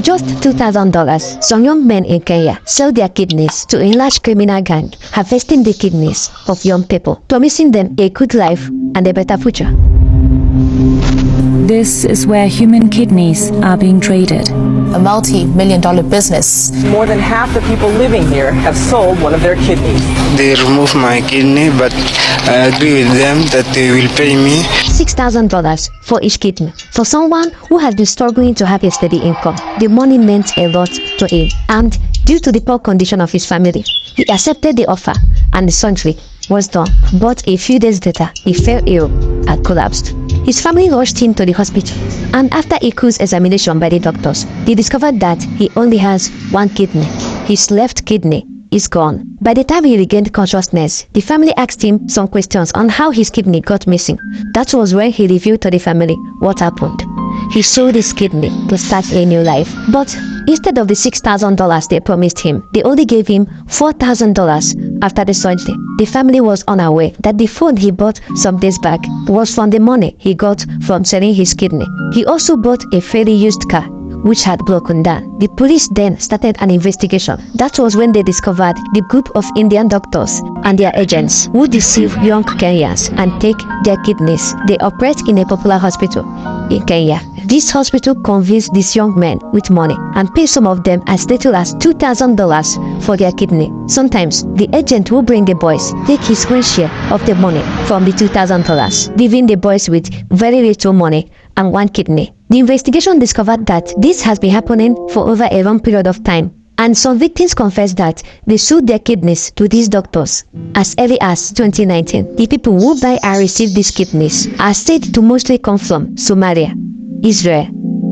just $2,000, some young men in Kenya sell their kidneys to a large criminal gang, harvesting the kidneys of young people, promising them a good life and a better future. This is where human kidneys are being traded. A multi-million-dollar business. More than half the people living here have sold one of their kidneys. They removed my kidney, but I agree with them that they will pay me $6,000 for each kidney. For someone who has been struggling to have a steady income, the money meant a lot to him. And due to the poor condition of his family, he accepted the offer and the surgery was done. But a few days later, he fell ill and collapsed. His family rushed him to the hospital, and after a close examination by the doctors, they discovered that he only has one kidney. His left kidney is gone. By the time he regained consciousness, the family asked him some questions on how his kidney got missing. That was when he revealed to the family what happened. He sold his kidney to start a new life. But instead of the $6,000 they promised him, they only gave him $4,000 after the surgery. The family was unaware that the phone he bought some days back was from the money he got from selling his kidney. He also bought a fairly used car, which had broken down. The police then started an investigation. That was when they discovered the group of Indian doctors and their agents who deceive young Kenyans and take their kidneys. They operate in a popular hospital in Kenya. This hospital convinced these young men with money and pay some of them as little as $2,000 for their kidney. Sometimes the agent will bring the boys, take his own share of the money from the $2,000, leaving the boys with very little money and one kidney. The investigation discovered that this has been happening for over a long period of time, and some victims confessed that they sold their kidneys to these doctors as early as 2019. The people who buy and receive these kidneys are said to mostly come from Somalia, Israel,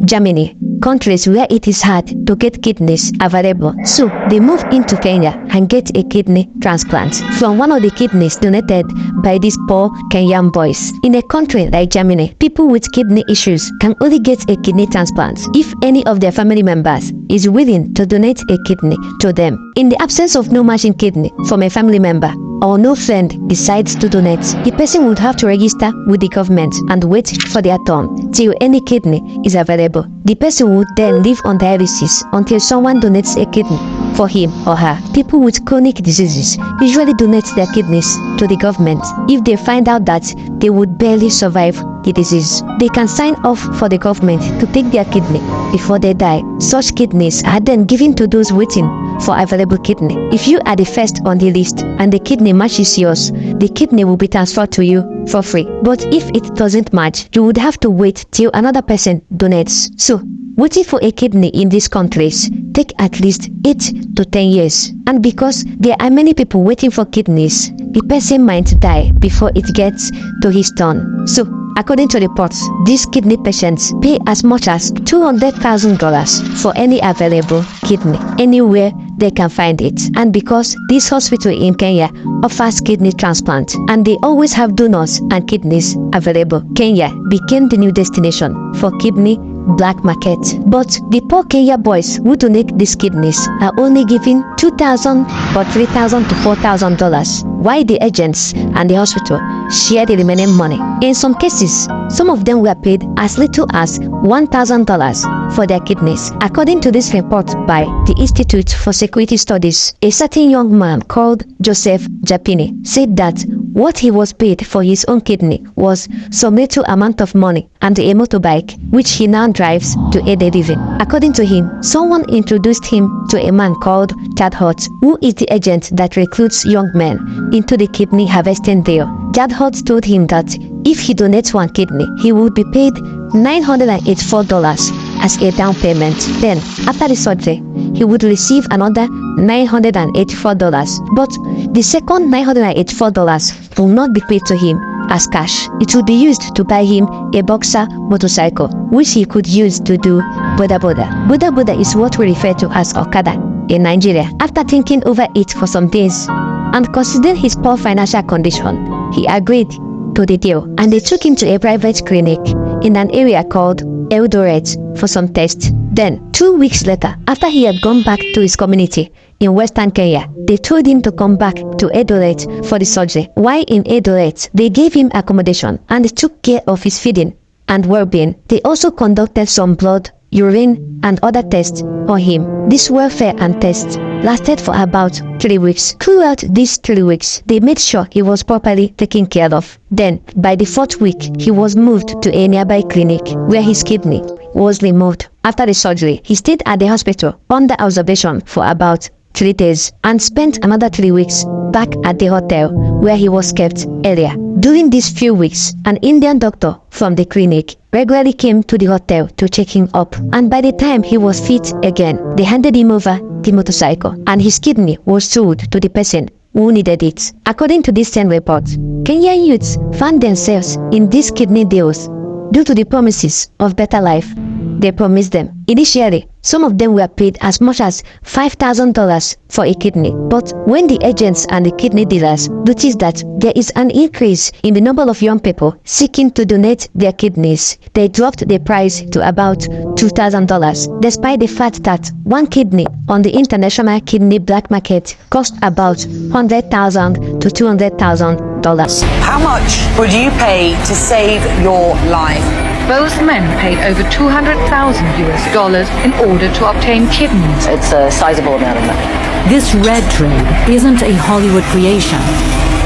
Germany, countries where it is hard to get kidneys available. So they move into Kenya and get a kidney transplant from one of the kidneys donated by these poor Kenyan boys. In a country like Germany, people with kidney issues can only get a kidney transplant if any of their family members is willing to donate a kidney to them. In the absence of no matching kidney from a family member, or no friend decides to donate, the person would have to register with the government and wait for their turn till any kidney is available. The person would then live on dialysis until someone donates a kidney for him or her. People with chronic diseases usually donate their kidneys to the government if they find out that they would barely survive the disease. They can sign off for the government to take their kidney before they die. Such kidneys are then given to those waiting for available kidney. If you are the first on the list and the kidney matches yours, the kidney will be transferred to you for free. But if it doesn't match, you would have to wait till another person donates. So, waiting for a kidney in these countries take at least 8 to 10 years. And because there are many people waiting for kidneys, the person might die before it gets to his turn. So, according to reports, these kidney patients pay as much as $200,000 for any available kidney, anywhere they can find it. And because this hospital in Kenya offers kidney transplant and they always have donors and kidneys available, Kenya became the new destination for kidney black market. But the poor Kenya boys who donate these kidneys are only given $2,000 or $3,000 to $4,000, while the agents and the hospital share the remaining money. In some cases, some of them were paid as little as $1,000 for their kidneys. According to this report by the Institute for Security Studies, a certain young man called Joseph Japini said that what he was paid for his own kidney was some little amount of money and a motorbike, which he now drives to aid a living. According to him, someone introduced him to a man called Chad Hot, who is the agent that recruits young men into the kidney harvesting deal. Chad Hot told him that if he donates one kidney, he would be paid $984 as a down payment. Then, after the surgery, he would receive another $984. But the second $984 will not be paid to him as cash. It would be used to buy him a boxer motorcycle, which he could use to do boda boda. Boda boda is what we refer to as Okada in Nigeria. After thinking over it for some days and considering his poor financial condition, he agreed to the deal, and they took him to a private clinic in an area called Eldoret for some tests. Then, 2 weeks later, after he had gone back to his community in Western Kenya, they told him to come back to Eldoret for the surgery. While in Eldoret, they gave him accommodation and took care of his feeding and well-being. They also conducted some blood urine, and other tests on him. This welfare and tests lasted for about 3 weeks. Throughout these 3 weeks, they made sure he was properly taken care of. Then, by the 4th week, he was moved to a nearby clinic where his kidney was removed. After the surgery, he stayed at the hospital under observation for about 3 days and spent another 3 weeks back at the hotel where he was kept earlier. During these few weeks, an Indian doctor from the clinic regularly came to the hotel to check him up, and by the time he was fit again, they handed him over the motorcycle and his kidney was sold to the person who needed it. According to this same report, Kenyan youths found themselves in these kidney deals due to the promises of better life they promised them. Initially, some of them were paid as much as $5,000 for a kidney. But when the agents and the kidney dealers noticed that there is an increase in the number of young people seeking to donate their kidneys, they dropped the price to about $2,000, despite the fact that one kidney on the international kidney black market cost about $100,000 to $200,000. How much would you pay to save your life? Both men paid over $200,000 in order to obtain kidneys. It's a sizable amount of money. This red trade isn't a Hollywood creation.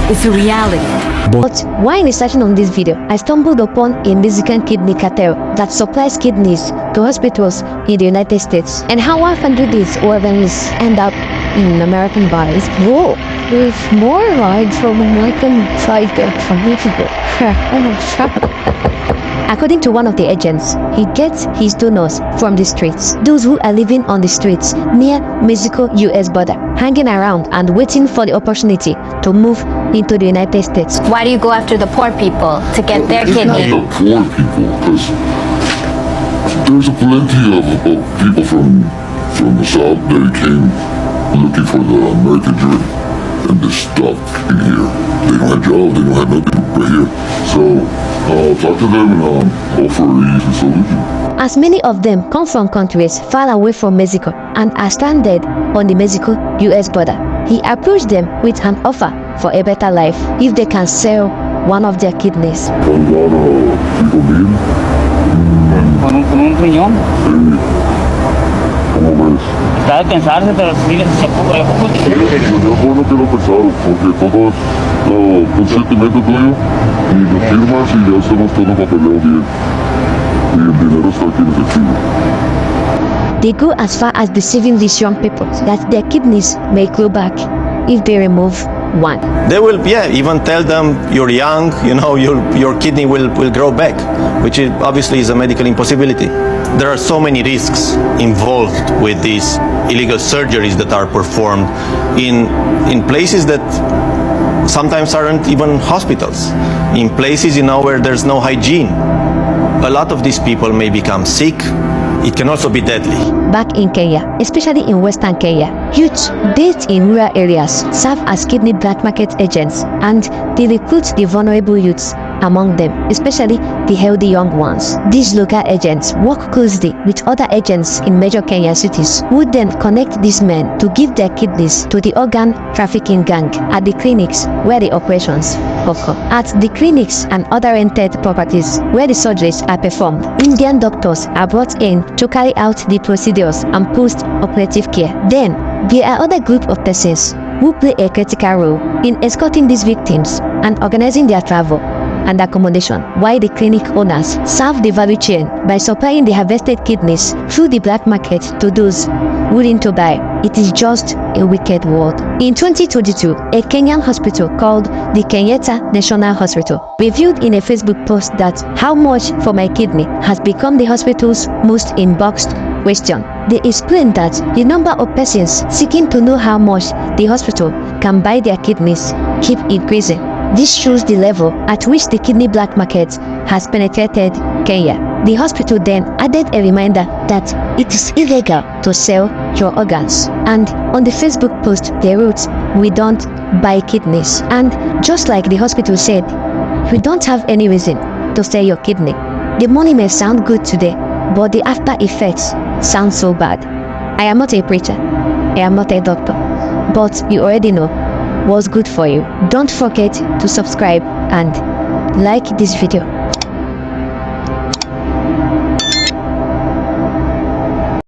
It's a reality. But while researching on this video, I stumbled upon a Mexican kidney cartel that supplies kidneys to hospitals in the United States. And how often do these organs end up in American bodies? Whoa, there's more rides from American side there from Mexico. According to one of the agents, he gets his donors from the streets, those who are living on the streets near Mexico-US border, hanging around and waiting for the opportunity to move into the United States. Why do you go after the poor people to get their kidney? Not the poor people, because there's plenty of people from the South that came looking for the American dream, and they're stuck in here. They don't have jobs, they don't have nothing right here. So I'll talk to them and offer a easy solution. As many of them come from countries far away from Mexico and are stranded on the Mexico-US border, he approached them with an offer for a better life if they can sell one of their kidneys. Con un riñón. ¿Cómo ves? Está de pensarse, pero sí, se puede. Es bueno que lo pensaron, porque todo es consentimiento tuyo y lo firmas y ya hacemos todo papeleo bien. Y el dinero está aquí en efectivo. They go as far as deceiving these young people that their kidneys may grow back if they remove one. They will, even tell them you're young, your kidney will grow back, which obviously is a medical impossibility. There are so many risks involved with these illegal surgeries that are performed in places that sometimes aren't even hospitals, in places where there's no hygiene. A lot of these people may become sick. It can also be deadly. Back in Kenya, especially in Western Kenya, youths based in rural areas serve as kidney black market agents, and they recruit the vulnerable youths among them, especially the healthy young ones. These local agents work closely with other agents in major Kenyan cities, who then connect these men to give their kidneys to the organ trafficking gang at the clinics where the operations occur. At the clinics and other rented properties where the surgeries are performed, Indian doctors are brought in to carry out the procedures and post-operative care. Then, there are other group of persons who play a critical role in escorting these victims and organizing their travel and accommodation, while the clinic owners serve the value chain by supplying the harvested kidneys through the black market to those willing to buy. It is just a wicked world. In 2022, a Kenyan hospital called the Kenyatta National Hospital revealed in a Facebook post that how much for my kidney has become the hospital's most inboxed question. They explained that the number of persons seeking to know how much the hospital can buy their kidneys keep increasing. This shows the level at which the kidney black market has penetrated Kenya. The hospital then added a reminder that it is illegal to sell your organs. And on the Facebook post, they wrote, "We don't buy kidneys." And just like the hospital said, we don't have any reason to sell your kidney. The money may sound good today, but the after effects sound so bad. I am not a preacher. I am not a doctor. But you already know what's good for you. Don't forget to subscribe and like this video.